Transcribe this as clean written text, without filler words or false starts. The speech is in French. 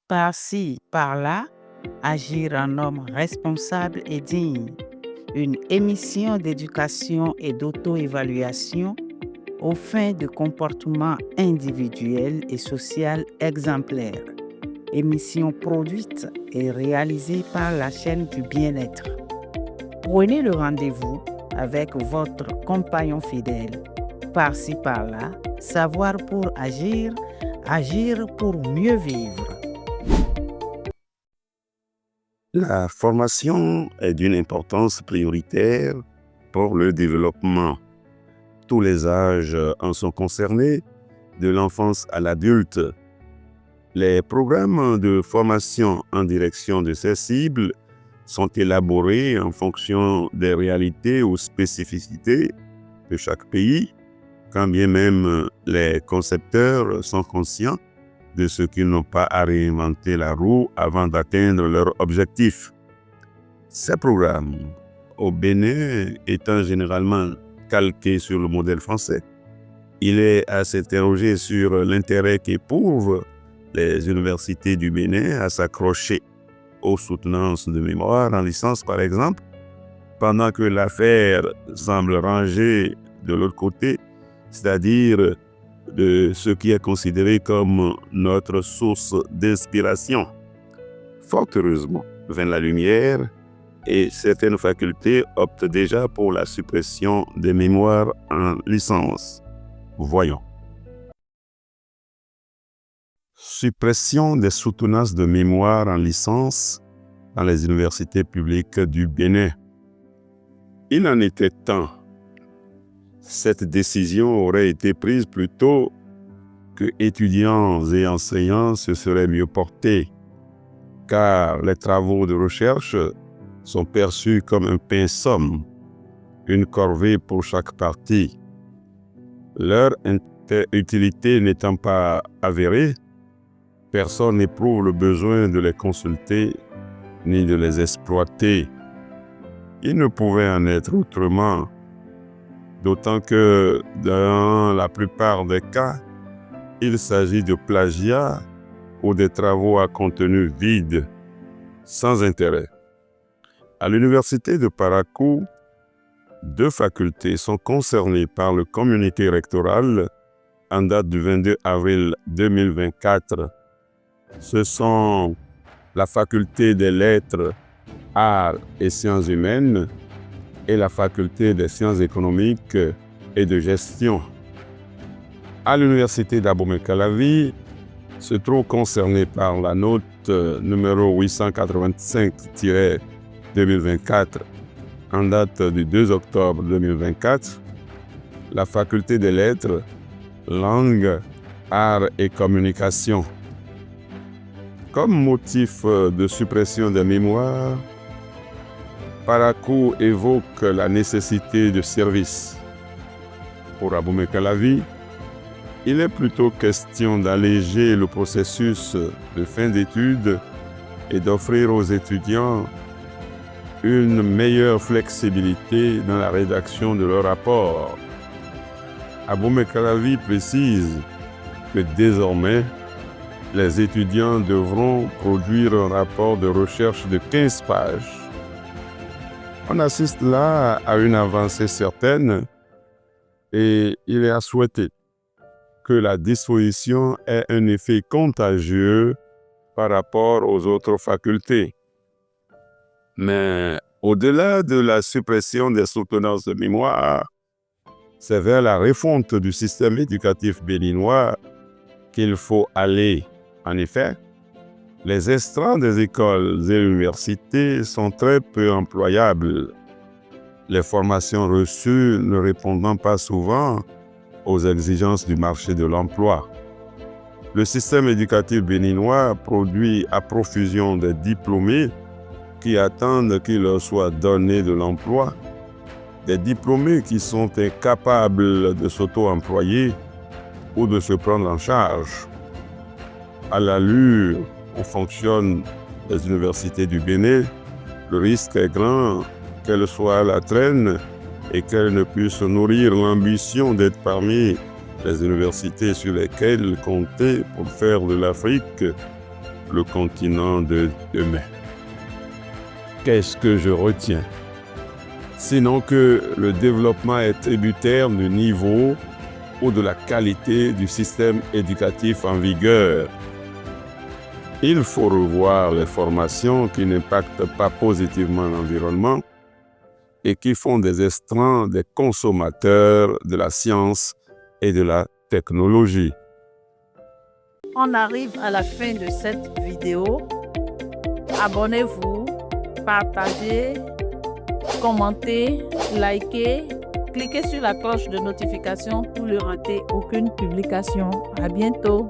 Par-ci, par-là, agir en homme responsable et digne. Une émission d'éducation et d'auto-évaluation aux fins de comportement individuel et social exemplaire. Émission produite et réalisée par la chaîne du bien-être. Prenez le rendez-vous avec votre compagnon fidèle. Par-ci, par-là, savoir pour agir, agir pour mieux vivre. La formation est d'une importance prioritaire pour le développement. Tous les âges en sont concernés, de l'enfance à l'adulte. Les programmes de formation en direction de ces cibles sont élaborés en fonction des réalités ou spécificités de chaque pays, quand bien même les concepteurs sont conscients de ce qu'ils n'ont pas à réinventer la roue avant d'atteindre leur objectif. Ces programmes, au Bénin étant généralement calqués sur le modèle français, il est à s'interroger sur l'intérêt qu'éprouvent les universités du Bénin à s'accrocher aux soutenances de mémoire en licence, par exemple, pendant que l'affaire semble rangée de l'autre côté, c'est-à-dire de ce qui est considéré comme notre source d'inspiration. Fort heureusement, vint la lumière et certaines facultés optent déjà pour la suppression des mémoires en licence. Voyons. Suppression des soutenances de mémoire en licence dans les universités publiques du Bénin. Il en était temps. Cette décision aurait été prise plus tôt que étudiants et enseignants se seraient mieux portés, car les travaux de recherche sont perçus comme un pain-somme, une corvée pour chaque partie. Leur utilité n'étant pas avérée, personne n'éprouve le besoin de les consulter ni de les exploiter. Il ne pouvait en être autrement, d'autant que dans la plupart des cas, il s'agit de plagiat ou des travaux à contenu vide, sans intérêt. À l'université de Parakou, 2 facultés sont concernées par le communiqué rectoral en date du 22 avril 2024. Ce sont la faculté des lettres, arts et sciences humaines et la faculté des sciences économiques et de gestion. À l'université d'Abomey-Calavi, se trouve concerné par la note numéro 885-2024 en date du 2 octobre 2024, la faculté des lettres, langue, arts et communication. Comme motif de suppression des mémoires, Parakou évoque la nécessité de service. Pour Abomey-Calavi, il est plutôt question d'alléger le processus de fin d'études et d'offrir aux étudiants une meilleure flexibilité dans la rédaction de leur rapport. Abomey-Calavi précise que désormais, les étudiants devront produire un rapport de recherche de 15 pages. On assiste là à une avancée certaine et il est à souhaiter que la disposition ait un effet contagieux par rapport aux autres facultés. Mais au-delà de la suppression des soutenances de mémoire, c'est vers la refonte du système éducatif béninois qu'il faut aller. En effet, les extrants des écoles et universités sont très peu employables, les formations reçues ne répondant pas souvent aux exigences du marché de l'emploi. Le système éducatif béninois produit à profusion des diplômés qui attendent qu'il leur soit donné de l'emploi, des diplômés qui sont incapables de s'auto-employer ou de se prendre en charge. À l'allure où fonctionnent les universités du Bénin, le risque est grand qu'elles soient à la traîne et qu'elles ne puissent nourrir l'ambition d'être parmi les universités sur lesquelles compter pour faire de l'Afrique le continent de demain. Qu'est-ce que je retiens? Sinon que le développement est tributaire du niveau ou de la qualité du système éducatif en vigueur. Il faut revoir les formations qui n'impactent pas positivement l'environnement et qui font des estrans des consommateurs de la science et de la technologie. On arrive à la fin de cette vidéo. Abonnez-vous, partagez, commentez, likez, cliquez sur la cloche de notification pour ne rater aucune publication. À bientôt.